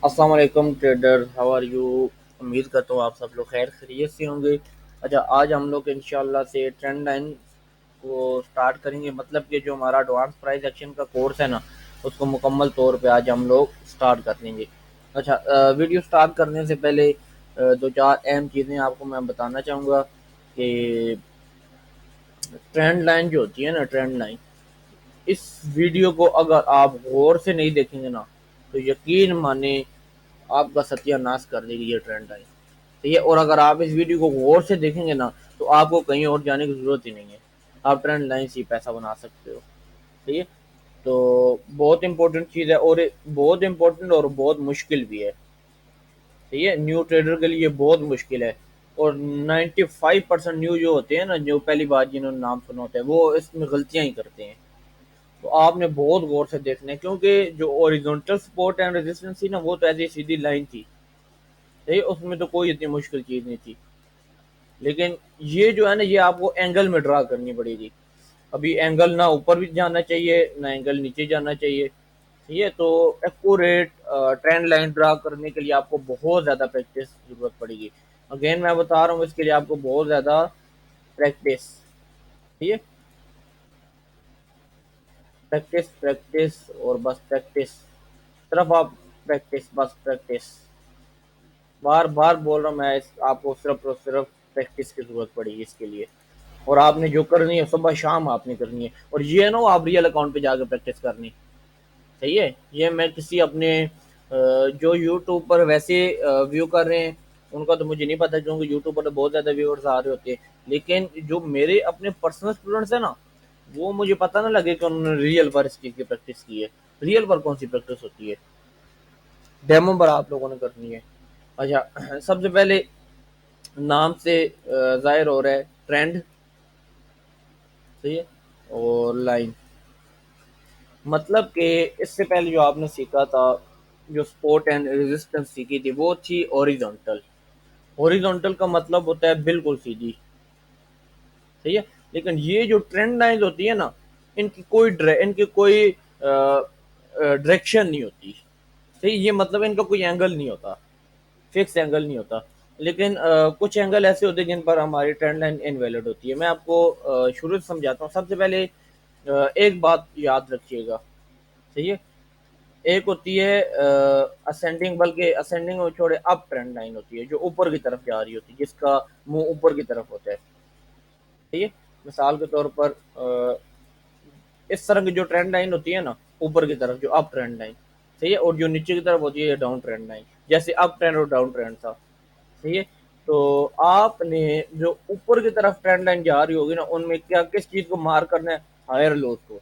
अस्सलाम वालेकुम trader, how are you. उम्मीद करता हूँ आप सब लोग खैर खैरियत से होंगे। अच्छा, आज हम लोग इंशाल्लाह से ट्रेंड लाइन को स्टार्ट करेंगे। मतलब कि जो हमारा एडवांस प्राइस एक्शन का कोर्स है ना, उसको मुकम्मल तौर पे आज हम लोग स्टार्ट कर देंगे। अच्छा, वीडियो स्टार्ट करने से पहले दो चार अहम चीज़ें आपको मैं बताना चाहूँगा कि ट्रेंड लाइन जो होती है ना, ट्रेंड लाइन, इस वीडियो को अगर आप गौर से नहीं देखेंगे ना, तो यकीन माने आपका सत्यानाश कर देगी ये ट्रेंड लाइन। ठीक है, और अगर आप इस वीडियो को गौर से देखेंगे ना, तो आपको कहीं और जाने की जरूरत ही नहीं है। आप ट्रेंड लाइन से ही पैसा बना सकते हो। ठीक है, तो बहुत इंपॉर्टेंट चीज़ है, और बहुत इंपॉर्टेंट और बहुत मुश्किल भी है। ठीक है, न्यू ट्रेडर के लिए बहुत मुश्किल है। और 95% न्यू जो होते हैं ना, जो पहली बार जिन्होंने नाम सुना होता है, वो इसमें गलतियां ही करते हैं। तो आपने बहुत गौर से देखना है, क्योंकि जो ओरिजेंटल सपोर्ट एंड रेजिस्टेंस थी ना, वो तो ऐसी सीधी लाइन थी। सही, उसमें तो कोई इतनी मुश्किल चीज नहीं थी। लेकिन ये जो है ना, ये आपको एंगल में ड्रा करनी पड़ेगी। अभी एंगल ना ऊपर भी जाना चाहिए, ना एंगल नीचे जाना चाहिए। ठीक है, तो एक्यूरेट ट्रेंड लाइन ड्रा करने के लिए आपको बहुत ज़्यादा प्रैक्टिस जरूरत पड़ेगी। अगेन मैं बता रहा हूँ, इसके लिए आपको बहुत ज़्यादा प्रैक्टिस। ठीक है, प्रैक्टिस प्रैक्टिस और बस प्रैक्टिस। सिर्फ आप प्रैक्टिस, बस प्रैक्टिस। बार बार बोल रहा हूँ मैं, आपको सिर्फ और सिर्फ प्रैक्टिस की जरूरत पड़ेगी इसके लिए। और आपने जो करनी है सुबह शाम आपने करनी है, और ये है ना, वो आप रियल अकाउंट पे जाकर प्रैक्टिस करनी। सही है, ये मैं किसी अपने जो यूट्यूब पर वैसे व्यू कर रहे हैं उनका तो मुझे नहीं पता, क्योंकि यूट्यूब पर तो बहुत ज़्यादा व्यूअर्स आ रहे होते हैं। लेकिन जो मेरे अपने पर्सनल स्टूडेंट्स हैं ना, वो मुझे पता ना लगे कि उन्होंने रियल पर इस चीज़ की प्रैक्टिस की है। रियल पर कौन सी प्रैक्टिस होती है, डेमो पर आप लोगों ने करनी है। अच्छा, सबसे पहले नाम से जाहिर हो रहा है ट्रेंड। सही है, और लाइन। मतलब कि इससे पहले जो आपने सीखा था, जो सपोर्ट एंड रेजिस्टेंस सीखी थी, वो थी ओरिजोनटल। ओरिजोनटल का मतलब होता है बिल्कुल सीधी। सही है, लेकिन ये जो ट्रेंड लाइन होती है ना, इनकी कोई डायरेक्शन नहीं होती। सही, ये मतलब इनका कोई एंगल नहीं होता, फिक्स एंगल नहीं होता। लेकिन कुछ एंगल ऐसे होते हैं जिन पर हमारी ट्रेंड लाइन इनवैलिड होती है। मैं आपको शुरू से समझाता हूँ। सबसे पहले एक बात याद रखिएगा। सही है, एक होती है असेंडिंग, बल्कि असेंडिंग में छोड़े अप ट्रेंड लाइन होती है, जो ऊपर की तरफ जा रही होती है, जिसका मुंह ऊपर की तरफ होता है। ठीक है, मिसाल के तौर पर इस तरह की जो ट्रेंड लाइन होती है ना, ऊपर की तरफ जो अप ट्रेंड लाइन। सही है, और जो नीचे की तरफ होती है डाउन ट्रेंड लाइन, जैसे अप ट्रेंड और डाउन ट्रेंड था। सही है, तो आपने जो ऊपर की तरफ ट्रेंड लाइन जा रही होगी ना, उनमें क्या किस चीज को मार करना है, हायर लोज को।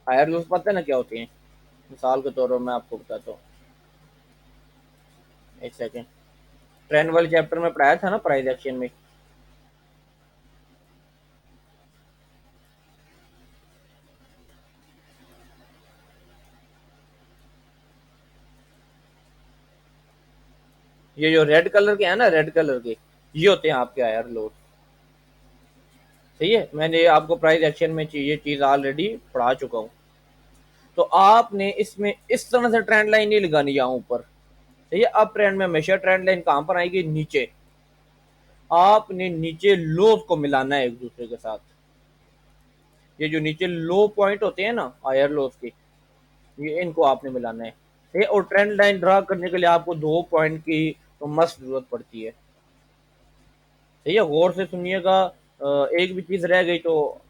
हायर लोज पता है ना क्या होती है। मिसाल के तौर पर मैं आपको बताता हूँ, एक सेकेंड। ट्रेंड वाले चैप्टर में पढ़ाया था ना प्राइस एक्शन में। ये जो रेड कलर के हैं ना, रेड कलर के, ये होते हैं आपके हायर लोज। सही है, मैंने आपको प्राइस एक्शन में ये चीज ऑलरेडी पढ़ा चुका हूँ। तो आपने इसमें इस तरह से ट्रेंड लाइन नहीं लगानी यहाँ ऊपर। सही है, अब ट्रेंड में हमेशा ट्रेंड लाइन कहाँ पर आएगी, नीचे। आपने नीचे लोज को मिलाना है एक दूसरे के साथ। ये जो नीचे लो पॉइंट होते हैं ना हायर लोज के, ये इनको आपने मिलाना है। ठीक है, और ट्रेंड लाइन ड्रा करने के लिए आपको दो पॉइंट की तो मस्त जरूरत पड़ती है। ठीक है, गौर से सुनिएगा। एक भी चीज रह गई तो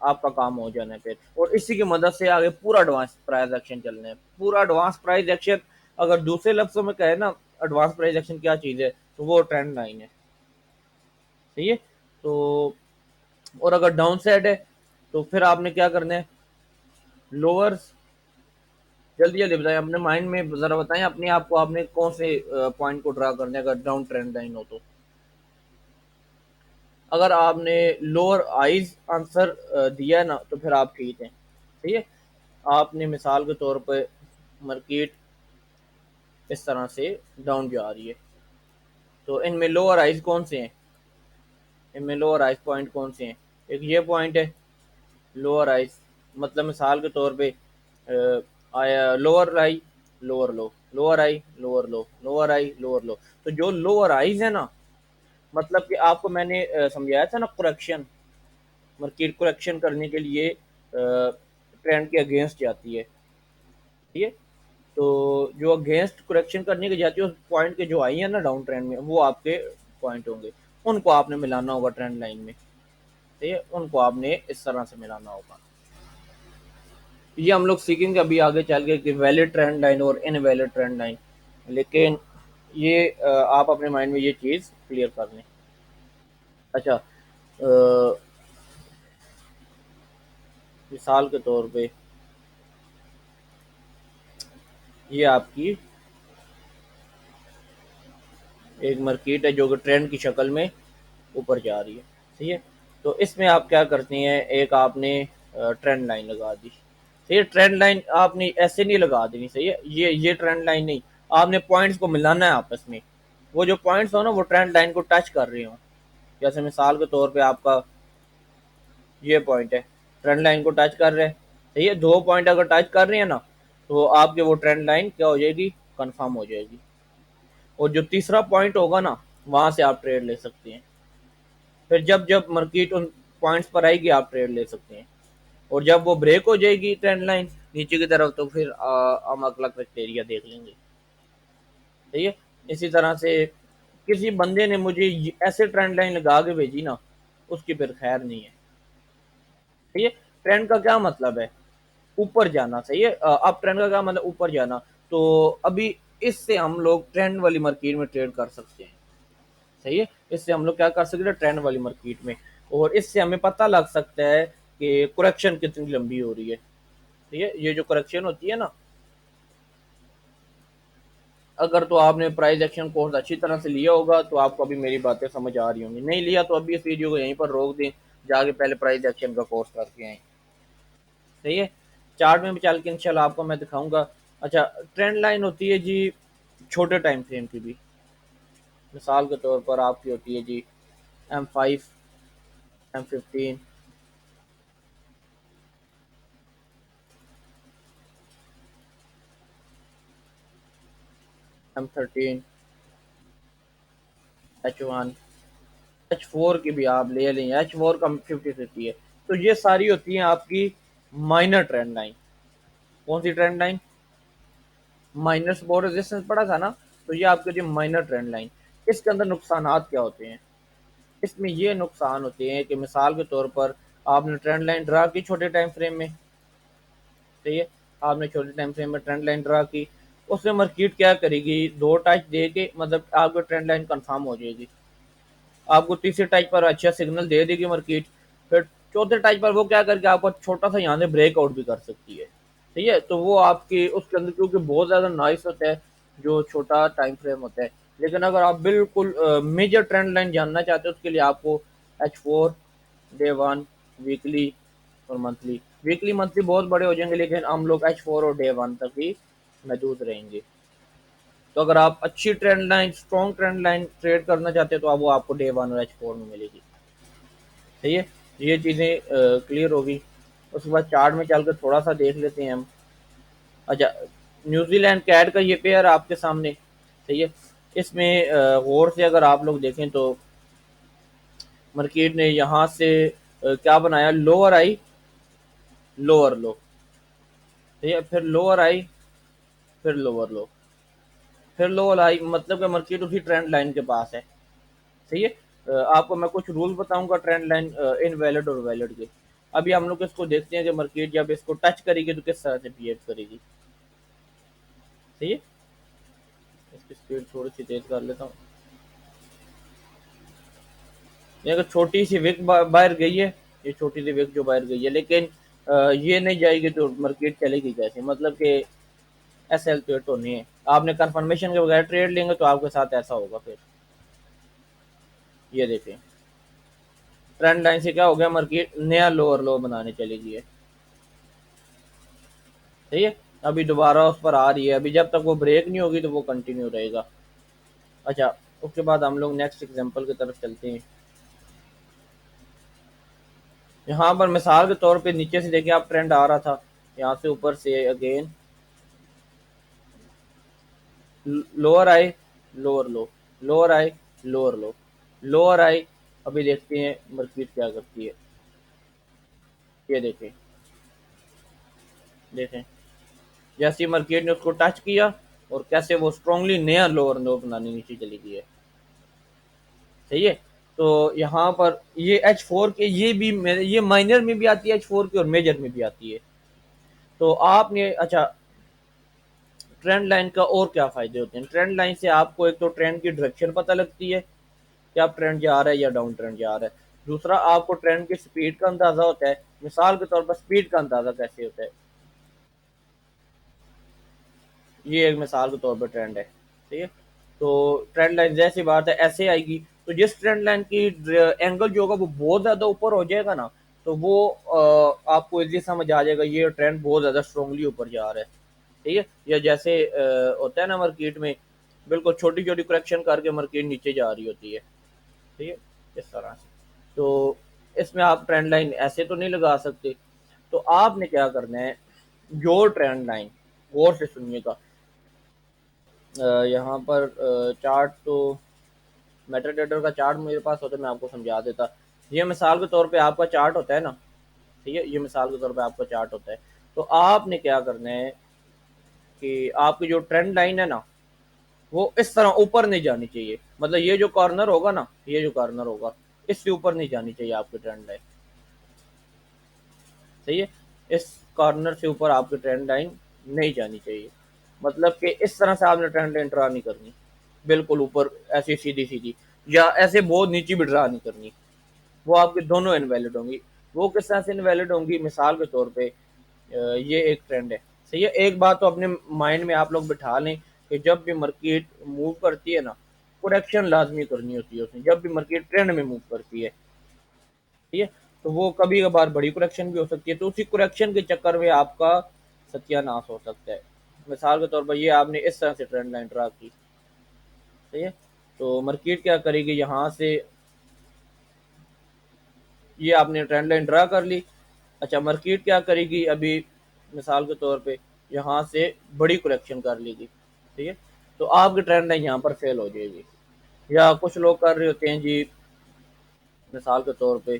आपका काम हो जाना है फिर। और इसी की मदद से आगे पूरा एडवांस प्राइस एक्शन चलना है, पूरा एडवांस प्राइस एक्शन। अगर दूसरे लफ्जों में कहे ना, एडवांस प्राइस एक्शन क्या चीज है, तो वो ट्रेंड लाइन है। सही है, तो और अगर डाउन साइड है, तो फिर आपने क्या करना है, लोअर। जल्दी जल्दी बताएं, अपने माइंड में जरा बताएं अपने आप को, आपने कौन से पॉइंट को ड्रा करना है अगर डाउन ट्रेंड लाइन हो तो। अगर आपने लोअर आइज आंसर दिया ना, तो फिर आप ठीक हैं। ठीक है, आपने मिसाल के तौर पर मार्केट इस तरह से डाउन जा रही है, तो इनमें लोअर आइज कौन से हैं, इनमें लोअर आइज पॉइंट कौन से हैं। एक ये पॉइंट है लोअर आइज, मतलब मिसाल के तौर पे लोअर हाई, लोअर लो। लोअर हाई लोअर लो, लोअर हाई लोअर लो। तो जो लोअर हाइज है ना, मतलब कि आपको मैंने समझाया था ना, करेक्शन, मार्केट करेक्शन करने के लिए ट्रेंड के अगेंस्ट जाती है, ठीक है। तो जो अगेंस्ट करेक्शन करने की जाती है, उस पॉइंट के जो आई है ना डाउन ट्रेंड में, वो आपके पॉइंट होंगे, उनको आपने मिलाना होगा ट्रेंड लाइन में, ठीक है, उनको आपने इस तरह से मिलाना होगा। ये हम लोग सीखेंगे अभी आगे चल के कि वैलिड ट्रेंड लाइन और इनवैलिड ट्रेंड लाइन, लेकिन ये आप अपने माइंड में ये चीज़ क्लियर कर लें। अच्छा, मिसाल के तौर पे ये आपकी एक मार्केट है जो कि ट्रेंड की शक्ल में ऊपर जा रही है, ठीक है। तो इसमें आप क्या करती हैं, एक आपने ट्रेंड लाइन लगा दी, ठीक है। ट्रेंड लाइन आपने ऐसे नहीं लगा देनी, सही है, ये ट्रेंड लाइन नहीं, आपने पॉइंट्स को मिलाना है आपस में। वो जो पॉइंट्स हो ना, वो ट्रेंड लाइन को टच कर रहे हो। जैसे मिसाल के तौर पे आपका ये पॉइंट है, ट्रेंड लाइन को टच कर रहे हैं, सही है। दो पॉइंट अगर टच कर रहे हैं ना, तो आपके वो ट्रेंड लाइन क्या हो जाएगी, कंफर्म हो जाएगी। और जो तीसरा पॉइंट होगा ना, वहां से आप ट्रेड ले सकते हैं। फिर जब जब मार्केट उन पॉइंट्स पर आएगी, आप ट्रेड ले सकते हैं। और जब वो ब्रेक हो जाएगी ट्रेंड लाइन नीचे की तरफ, तो फिर हम अगला क्राइटेरिया देख लेंगे, ठीक है। इसी तरह से किसी बंदे ने मुझे ऐसे ट्रेंड लाइन लगा के भेजी ना, उसकी फिर खैर नहीं है, ठीक है। ट्रेंड का क्या मतलब है, ऊपर जाना, सही है। अब ट्रेंड का क्या मतलब, ऊपर जाना। तो अभी इससे हम लोग ट्रेंड वाली मार्केट में ट्रेड कर सकते हैं, सही है। इससे हम लोग क्या कर सकते हैं, ट्रेंड वाली मार्केट में। और इससे हमें पता लग सकता है कि करेक्शन कितनी लंबी हो रही है, ठीक है। ये जो करेक्शन होती है ना, अगर तो आपने प्राइस एक्शन कोर्स अच्छी तरह से लिया होगा तो आपको अभी मेरी बातें समझ आ रही होंगी, नहीं लिया तो अभी इस वीडियो को यहीं पर रोक दें, जाके पहले प्राइस एक्शन का कोर्स करके आए, सही है। चार्ट में भी चल के इंशाल्लाह आपको मैं दिखाऊंगा। अच्छा, ट्रेंड लाइन होती है जी छोटे टाइम फ्रेम की भी। मिसाल के तौर पर आपकी होती है जी M5, M15, M13, H1, H4 की भी आप ले लें, H4 का 50-50 है। तो ये सारी होती हैं आपकी माइनर ट्रेंड लाइन। कौन सी trend line, minor support resistance पड़ा था ना, तो ये आपके जो माइनर ट्रेंड लाइन। इसके अंदर नुकसान क्या होते हैं, इसमें ये नुकसान होते हैं कि मिसाल के तौर पर आपने ट्रेंड लाइन ड्रा की छोटे टाइम फ्रेम में, सही है। आपने छोटे टाइम फ्रेम में ट्रेंड लाइन ड्रा की, उसमें मार्केट क्या करेगी, दो टच दे के मतलब आपको ट्रेंड लाइन कंफर्म हो जाएगी। आपको तीसरे टाइप पर अच्छा सिग्नल दे देगी मार्केट। फिर चौथे टाइप पर वो क्या करके आपको छोटा सा यहाँ से ब्रेकआउट भी कर सकती है, ठीक है। तो वो आपके उसके अंदर क्योंकि बहुत ज़्यादा नॉइस होता है जो छोटा टाइम फ्रेम होता है। लेकिन अगर आप बिल्कुल मेजर ट्रेंड लाइन जानना चाहते हो, उसके लिए आपको H4, डे वन, वीकली और मंथली। वीकली मंथली बहुत बड़े हो जाएंगे, लेकिन हम लोग H4 और डे वन तक ही महदूद रहेंगे। तो अगर आप अच्छी trend line, strong trend line trade करना चाहते हैं, तो आप वो आपको डे वन और H4 में मिलेगी, सही है। ये चीज़ें क्लियर होगी। उसके बाद चार्ट में चल कर थोड़ा सा देख लेते हैं हम। अच्छा, न्यूजीलैंड कैट का ये पेयर आपके सामने, सही है। इसमें गौर से अगर आप लोग देखें तो मार्केट ने यहाँ से क्या बनाया, लोअर आई लोअर लो, ठीक है। फिर लोअर आई, फिर लोअर लो, फिर लोअर आई, मतलब कि मार्केट उसी ट्रेंड लाइन के पास है, सही है। आपको मैं कुछ रूल बताऊंगा ट्रेंड लाइन इनवैलिड और वैलिड के। अभी हम लोग इसको देखते हैं कि मार्केट जब इसको टच करेगी तो किस तरह से बिहेव करेगी, सही है। इसकी स्पीड थोड़ी सी तेज कर लेता हूँ। ये अगर छोटी सी विक बाहर गई है, ये छोटी सी विक जो बाहर गई है, लेकिन ये नहीं जाएगी तो मार्केट चलेगी कैसे, मतलब कि ऐसे तो नहीं है। आपने कंफर्मेशन के बगैर ट्रेड लेंगे तो आपके साथ ऐसा होगा। फिर ये देखें, ट्रेंड लाइन से क्या हो गया, मार्केट नया लोअर लो बनाने चलेगी है, सही है। अभी दोबारा उस पर आ रही है, अभी जब तक वो ब्रेक नहीं होगी तो वो कंटिन्यू रहेगा। अच्छा, उसके बाद हम लोग नेक्स्ट एग्जांपल की तरफ चलते हैं। यहाँ पर मिसाल के तौर पे नीचे से देखिए, आप ट्रेंड आ रहा था यहाँ से ऊपर से अगेन लोअर हाई, लोअर लो, लोअर हाई, लोअर लो, लोअर हाई। अभी देखते हैं मार्केट क्या करती है। ये देखें, देखें जैसे ही मार्केट ने उसको टच किया और कैसे वो स्ट्रांगली नया लोअर लो बनाने नीचे चली गई है। सही है। तो यहाँ पर ये H4 के ये माइनर में भी आती है H4 की और मेजर में भी आती है। तो आपने अच्छा, ट्रेंड लाइन का और क्या फायदे होते हैं? ट्रेंड लाइन से आपको एक तो ट्रेंड की डायरेक्शन पता लगती है कि आप ट्रेंड जा रहा है या डाउन ट्रेंड जा रहा है। दूसरा, आपको ट्रेंड की स्पीड का अंदाजा होता है। मिसाल के तौर पर स्पीड का अंदाजा कैसे होता है? ये एक मिसाल के तौर पर ट्रेंड है, ठीक है। तो ट्रेंड लाइन जैसी बात है ऐसे आएगी। तो जिस ट्रेंड लाइन की एंगल जो होगा वो बहुत ज्यादा ऊपर हो जाएगा ना, तो वो आपको इजी समझ आ जाएगा ये ट्रेंड बहुत ज्यादा स्ट्रांगली ऊपर जा रहा है। ठीक है। या जैसे होता है ना मार्केट में, बिल्कुल छोटी छोटी करेक्शन करके मार्केट नीचे जा रही होती है। ठीक है, इस तरह से। तो इसमें आप ट्रेंड लाइन ऐसे तो नहीं लगा सकते। तो आपने क्या करना है, जो ट्रेंड लाइन, गौर से सुनिएगा। यहाँ पर चार्ट तो मेटा ट्रेडर का चार्ट मेरे पास होता है, मैं आपको समझा देता। ये मिसाल के तौर पे आपका चार्ट होता है ना, ठीक है, ये मिसाल के तौर पे आपका चार्ट होता है। तो आपने क्या करना है कि आपकी जो ट्रेंड लाइन है ना, वो इस तरह ऊपर नहीं जानी चाहिए। मतलब ये जो कॉर्नर होगा ना, ये जो कॉर्नर होगा, इससे ऊपर नहीं जानी चाहिए आपकी ट्रेंड लाइन। सही है। इस कॉर्नर से ऊपर आपकी ट्रेंड लाइन नहीं जानी चाहिए। मतलब कि इस तरह से आपने ट्रेंड लाइन ड्रा नहीं करनी, बिल्कुल ऊपर ऐसी सीधी सीधी, या ऐसे बहुत नीचे भी ड्रा नहीं करनी। वो आपकी दोनों इनवैलिड होंगी। वो किस तरह से इनवैलिड होंगी? मिसाल के तौर पे ये एक ट्रेंड है। सही है। एक बात तो अपने माइंड में आप लोग बिठा लें कि जब भी मार्केट मूव करती है ना, करेक्शन लाजमी करनी होती है उसमें। जब भी मार्केट ट्रेंड में मूव करती है, ठीक है, तो वो कभी कभार बड़ी करेक्शन भी हो सकती है। तो उसी करेक्शन के चक्कर में आपका सत्यानाश हो सकता है। मिसाल के तौर पर ये आपने इस तरह से ट्रेंड लाइन ड्रा की, ठीक है। तो मार्केट क्या करेगी यहाँ से, ये आपने ट्रेंड लाइन ड्रा कर ली। अच्छा, मार्केट क्या करेगी अभी? मिसाल के तौर पे यहाँ से बड़ी करेक्शन कर लेगी, ठीक है। तो आपकी ट्रेंड लाइन यहाँ पर फेल हो जाएगी। या कुछ लोग कर रहे होते हैं जी, मिसाल के तौर पे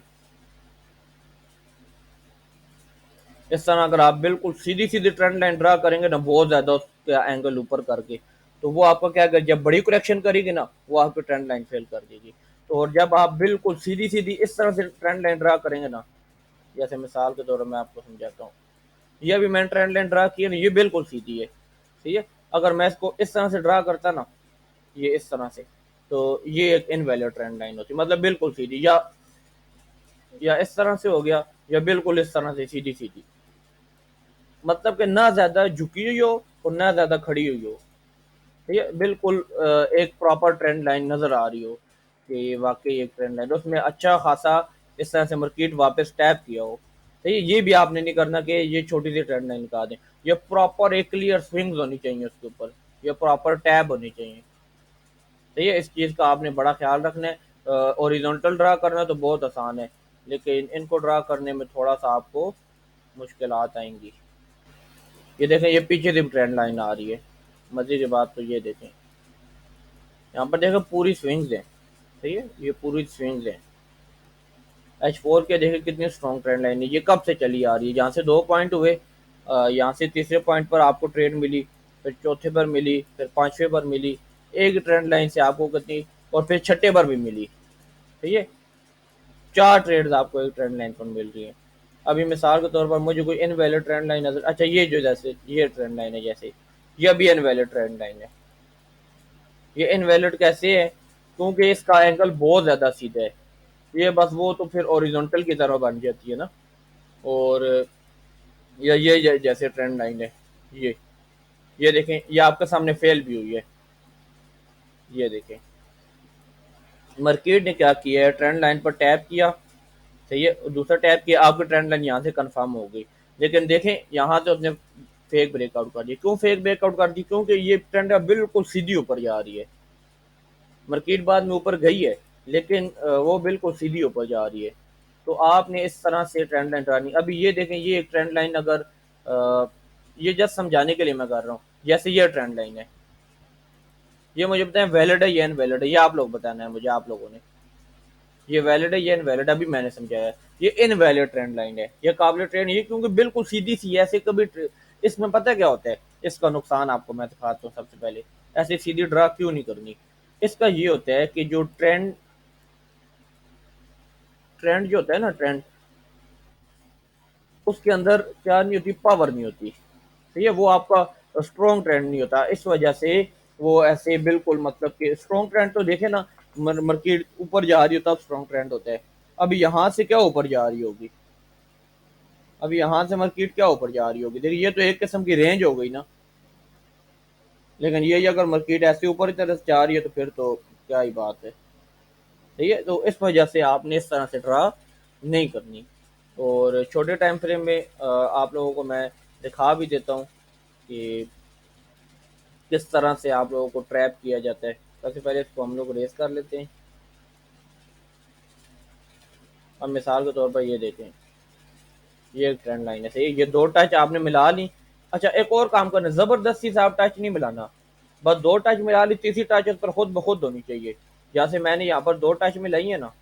इस तरह अगर आप बिल्कुल सीधी सीधी ट्रेंड लाइन ड्रा करेंगे ना, बहुत ज्यादा उसका एंगल ऊपर करके, तो वो आपका क्या कर, जब बड़ी करेक्शन करेगी ना, वो आपकी ट्रेंड लाइन फेल कर देगी। तो और जब आप बिल्कुल सीधी सीधी इस तरह से ट्रेंड लाइन ड्रा करेंगे ना, जैसे मिसाल के तौर पर मैं आपको समझाता हूँ। ये अभी मैंने ट्रेंड लाइन ड्रा की है ना, ये बिल्कुल सीधी है, ठीक है। अगर मैं इसको इस तरह से ड्रा करता ना, ये इस तरह से, तो ये एक इनवैलिड ट्रेंड लाइन होती, मतलब बिल्कुल सीधी। या इस तरह से हो गया, या बिल्कुल इस तरह से सीधी सीधी, मतलब कि ना ज्यादा झुकी हुई हो और ना ज्यादा खड़ी हुई हो। ठीक है, बिल्कुल एक प्रॉपर ट्रेंड लाइन नजर आ रही हो कि वाकई एक ट्रेंड लाइन, उसमें अच्छा खासा इस तरह से मार्केट वापस टैप किया हो। ठीक है, ये भी आपने नहीं करना कि ये छोटी सी ट्रेंड लाइन निकाल दें। ये प्रॉपर एक क्लियर स्विंग्स होनी चाहिए उसके ऊपर, ये प्रॉपर टैब होनी चाहिए। ठीक है, इस चीज़ का आपने बड़ा ख्याल रखना है। ओरिजेंटल ड्रा करना तो बहुत आसान है, लेकिन इनको ड्रा करने में थोड़ा सा आपको मुश्किलात आएंगी। ये देखें, ये पीछे से ट्रेंड लाइन आ रही है। मजे की बात तो ये देखें, यहाँ पर देखें पूरी स्विंग्स हैं। ठीक है, ये पूरी स्विंग्स हैं। H4 के देखें कितनी स्ट्रॉन्ग ट्रेंड लाइन है, ये कब से चली आ रही है। जहाँ से 2 पॉइंट हुए, यहाँ से तीसरे पॉइंट पर आपको ट्रेड मिली, फिर चौथे पर मिली, फिर पांचवें पर मिली, एक ट्रेंड लाइन से आपको कितनी, और फिर छठे पर भी मिली। ठीक है, 4 ट्रेड्स आपको एक ट्रेंड लाइन पर मिल रही है। अभी मिसाल के तौर पर मुझे कोई इनवैलिड ट्रेंड लाइन नजर, अच्छा ये जो जैसे ये ट्रेंड लाइन है, जैसे ये भी इनवैलिड ट्रेंड लाइन है। ये इनवैलिड कैसे है? क्योंकि इसका एंगल बहुत ज्यादा सीधा है। ये बस वो तो फिर ओरिजेंटल की तरह बन जाती है ना। और ये जैसे ट्रेंड लाइन है, ये देखें, ये आपके सामने फेल भी हुई है। ये देखें, मार्केट ने क्या किया है, ट्रेंड लाइन पर टैप किया, सही है, और दूसरा टैप किया, आपकी ट्रेंड लाइन यहाँ से कंफर्म हो गई। लेकिन देखें यहाँ से उसने फेक ब्रेकआउट कर दी। क्यों फेक ब्रेकआउट कर दी? क्योंकि ये ट्रेंड बिल्कुल सीधी ऊपर जा रही है। मार्केट बाद में ऊपर गई है, लेकिन वो बिल्कुल सीधी ऊपर जा रही है। तो आपने इस तरह से ट्रेंड लाइन ड्रा नहीं। अभी ये देखें, ये एक ट्रेंड लाइन, अगर ये जस्ट समझाने के लिए मैं कर रहा हूँ, जैसे ये ट्रेंड लाइन है, ये मुझे बताएं वैलिड है या इनवैलिड है, ये आप लोग बताना है मुझे, आप लोगों ने। ये वैलिड है या इनवैलिड, अभी मैंने समझाया। ये इनवैलिड ट्रेंड लाइन है, ये काबिल ट्रेंड, ये क्योंकि बिल्कुल सीधी सी है, ऐसे कभी इसमें पता क्या होता है, इसका नुकसान आपको मैं दिखाता हूँ सबसे पहले। ऐसे सीधी ड्रा क्यों नहीं करनी। इसका ये होता है कि जो ट्रेंड ट्रेंड जो होता है ना, ट्रेंड, उसके अंदर क्या नहीं होती, पावर नहीं होती। ठीक है, वो आपका स्ट्रॉन्ग ट्रेंड नहीं होता, इस वजह से वो ऐसे बिल्कुल, मतलब कि स्ट्रॉन्ग ट्रेंड तो देखे ना, मार्केट ऊपर जा रही होता है, स्ट्रॉन्ग ट्रेंड होता है। अभी यहाँ से क्या ऊपर जा रही होगी, अभी यहाँ से मार्केट क्या ऊपर जा रही होगी, देखिए ये तो एक किस्म की रेंज हो गई ना। लेकिन ये अगर मार्केट ऐसे ऊपर की तरफ जा रही है तो फिर तो क्या ही बात है। ठीक है, तो इस वजह से आपने इस तरह से ड्रा नहीं करनी। और छोटे टाइम फ्रेम में आप लोगों को मैं दिखा भी देता हूँ कि किस तरह से आप लोगों को ट्रैप किया जाता है। सबसे पहले इसको हम लोग रेस कर लेते हैं। अब मिसाल के तौर पर ये देखें, ये एक ट्रेंड लाइन है, सही, ये दो टच आपने मिला ली। अच्छा, एक और काम करना, जबरदस्ती से आप टच नहीं मिलाना, बस दो टच मिला ली, तीसरी टच उस पर खुद ब खुद होनी चाहिए। जैसे मैंने यहाँ पर दो टच मिलाई है ना,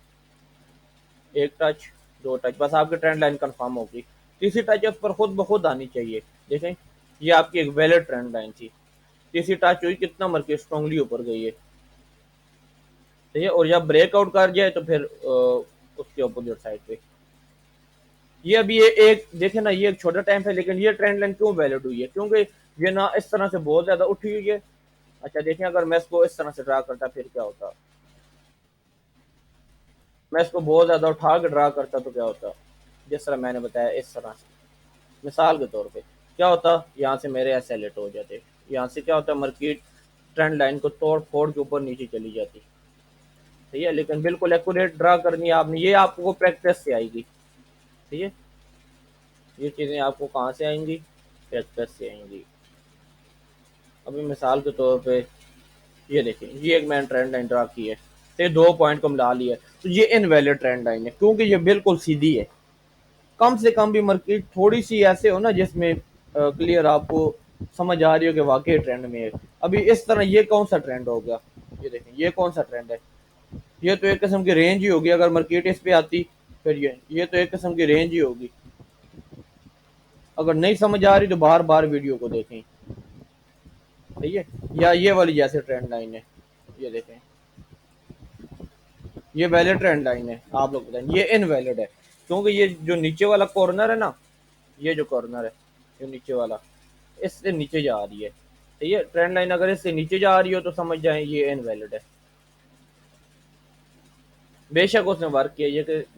एक टच, दो टच, बस आपकी ट्रेंड लाइन कंफर्म होगी। तीसरी टच उस पर खुद ब खुद आनी चाहिए। देखें, ये आपकी एक वैलिड ट्रेंड लाइन थी। तीसरी टच हुई, कितना मार्केट स्ट्रांगली ऊपर गई है। ठीक है, और जब ब्रेकआउट कर जाए तो फिर उसके अपोजिट साइड पे, ये अभी ये एक देखे ना, ये एक छोटा टाइम है, लेकिन ये ट्रेंड लाइन क्यों वैलिड हुई है, क्योंकि ये ना इस तरह से बहुत ज्यादा उठी हुई है। अच्छा देखें, अगर मैं इसको इस तरह से ड्रा करता फिर क्या होता, मैं इसको बहुत ज्यादा उठा के ड्रा करता तो क्या होता, जिस तरह मैंने बताया इस तरह से, मिसाल के तौर पे क्या होता, यहाँ से मेरे ऐसे सेलेक्ट हो जाते, यहाँ से क्या होता, मार्केट ट्रेंड लाइन को तोड़ फोड़ के ऊपर नीचे चली जाती। ठीक है, लेकिन बिल्कुल एक्यूरेट ड्रा करनी है आपने, ये आपको प्रैक्टिस से आएगी। ठीक है, ये चीज़ें आपको कहाँ से आएंगी, प्रैक्टिस से आएंगी। अभी मिसाल के तौर पे ये देखें, ये एक मैंने ट्रेंड लाइन ड्रा की है, तो ये दो पॉइंट को मिला लिया, तो ये इनवैलिड ट्रेंड लाइन है, क्योंकि ये बिल्कुल सीधी है। कम से कम भी मार्केट थोड़ी सी ऐसे हो ना जिसमें क्लियर आपको समझ आ रही हो कि वाकई ट्रेंड में है। अभी इस तरह ये कौन सा ट्रेंड हो गया, ये देखें, ये कौन सा ट्रेंड है, ये तो एक किस्म की रेंज ही होगी, अगर मार्केट इस पे आती फिर ये तो एक किस्म की रेंज ही होगी। अगर नहीं समझ आ रही तो बार बार वीडियो को देखें। ठीक है, या ये वाली जैसे ट्रेंड लाइन है, ये देखें, ये वैलिड ट्रेंड लाइन है, आप लोग बताएं, ये इनवैलिड है, क्योंकि ये जो नीचे वाला कॉर्नर है ना, ये जो कॉर्नर है, जो नीचे वाला, इससे नीचे जा रही है। ठीक है, ट्रेंड लाइन अगर इससे नीचे जा रही हो तो समझ जाए ये इनवैलिड है। बेशक उसने वर्क किया,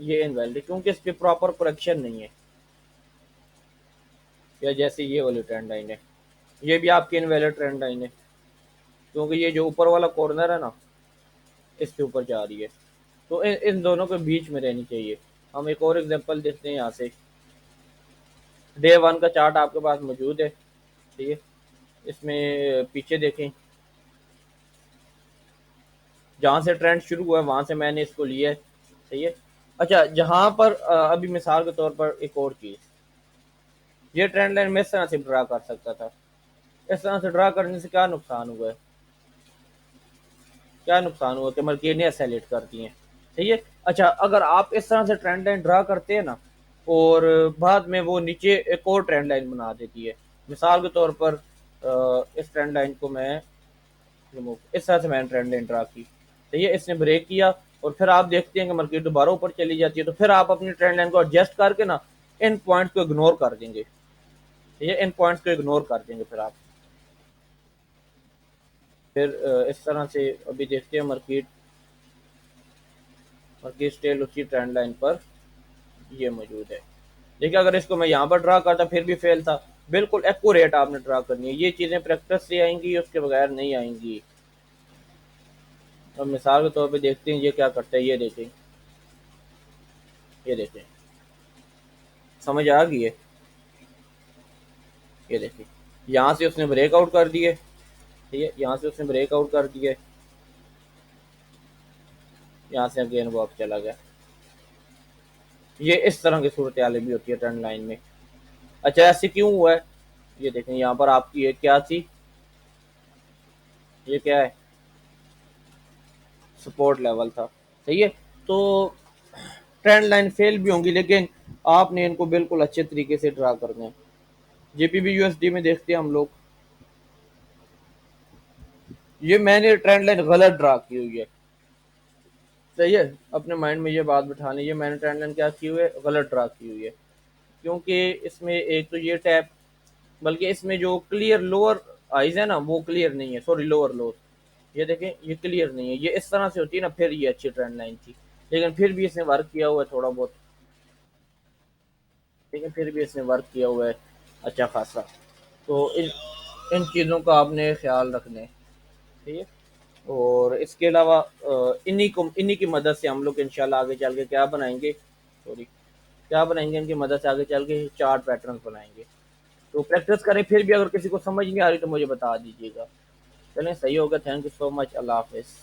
ये इनवैलिड है क्योंकि इस पर प्रॉपर करेक्शन नहीं है। या जैसे ये वाली ट्रेंड लाइन है, ये भी आपकी इनवैलिड ट्रेंड लाइन है, क्योंकि ये जो ऊपर वाला कॉर्नर है ना, इसके ऊपर जा रही है, तो इन दोनों के बीच में रहनी चाहिए। हम एक और एग्जांपल देखते हैं यहाँ से, डे वन का चार्ट आपके पास मौजूद है। ठीक है, इसमें पीछे देखें, जहाँ से ट्रेंड शुरू हुआ है वहाँ से मैंने इसको लिया है। सही है। अच्छा, जहाँ पर अभी मिसाल के तौर पर एक और चीज़, ये ट्रेंड लाइन मैं इस तरह से ड्रा कर सकता था। इस तरह से ड्रा करने से क्या नुकसान हुआ है, क्या नुकसान हुआ कि मार्केट सेलेक्ट करती हैं। ठीक है। अच्छा, अगर आप इस तरह से ट्रेंड लाइन ड्रा करते हैं ना, और बाद में वो नीचे एक और ट्रेंड लाइन बना देती है, मिसाल के तौर पर इस ट्रेंड लाइन को मैं रिमूव, इस तरह से मैंने ट्रेंड लाइन ड्रा की, ठीक है, इसने ब्रेक किया, और फिर आप देखते हैं कि मार्केट दोबारा ऊपर चली जाती है, तो फिर आप अपनी ट्रेंड लाइन को एडजस्ट करके ना इन पॉइंट्स को इग्नोर कर देंगे। ठीक है, इन पॉइंट्स को इग्नोर कर देंगे फिर आप, फिर इस तरह से अभी देखते हैं मार्केट, मार्केट स्टेल उसी ट्रेंड लाइन पर ये मौजूद है। देखिए, अगर इसको मैं यहाँ पर ड्रा करता फिर भी फेल था। बिल्कुल एक्यूरेट आपने ड्रा करनी है, ये चीज़ें प्रैक्टिस से आएंगी, उसके बगैर नहीं आएंगी। अब मिसाल के तौर पे देखते हैं ये क्या करता है, ये देखें, ये देखें, समझ आ गई है, ये देखें, यहाँ से उसने ब्रेकआउट कर दिए। ठीक है, यहाँ से उसने ब्रेकआउट कर दिए, यहाँ से अगेन वो अब चला गया। ये इस तरह की सूरत हाल भी होती है ट्रेंड लाइन में। अच्छा, ऐसे क्यों हुआ है, ये देखें, यहाँ पर आपकी ये क्या थी, ये क्या है, سپورٹ لیول تھا. صحیح ہے. تو ٹرینڈ لائن فیل بھی ہوں گی لیکن آپ نے ان کو بالکل اچھے طریقے سے ڈرا کرنا ہے. J P B U S D میں دیکھتے ہیں ہم لوگ, یہ میں نے ٹرینڈ لائن غلط ڈرا کی ہوئی ہے. صحیح ہے, اپنے مائنڈ میں یہ بات بٹھانی ہے, میں نے ٹرینڈ لائن کیا کی ہوئی ہے, غلط ڈرا کی ہوئی ہے. کیونکہ اس میں ایک تو یہ ٹیپ, بلکہ اس میں جو کلیئر لوور آئیز ہے نا وہ کلیئر نہیں ہے, سوری لوور لوز, یہ دیکھیں یہ کلیئر نہیں ہے. یہ اس طرح سے ہوتی ہے نا, پھر یہ اچھی ٹرینڈ لائن تھی. لیکن پھر بھی اس نے ورک کیا ہوا ہے تھوڑا بہت, لیکن پھر بھی اس نے ورک کیا ہوا ہے اچھا خاصا. تو ان چیزوں کا آپ نے خیال رکھنا ہے. ٹھیک ہے. اور اس کے علاوہ انہی کی مدد سے ہم لوگ انشاءاللہ آگے چل کے کیا بنائیں گے, سوری کیا بنائیں گے, ان کی مدد سے آگے چل کے چارٹ پیٹرنز بنائیں گے. تو پریکٹس کریں, پھر بھی اگر کسی کو سمجھ نہیں آ رہی تو مجھے بتا دیجیے گا. چلیں صحیح ہوگا, تھینک یو سو مچ, اللہ حافظ.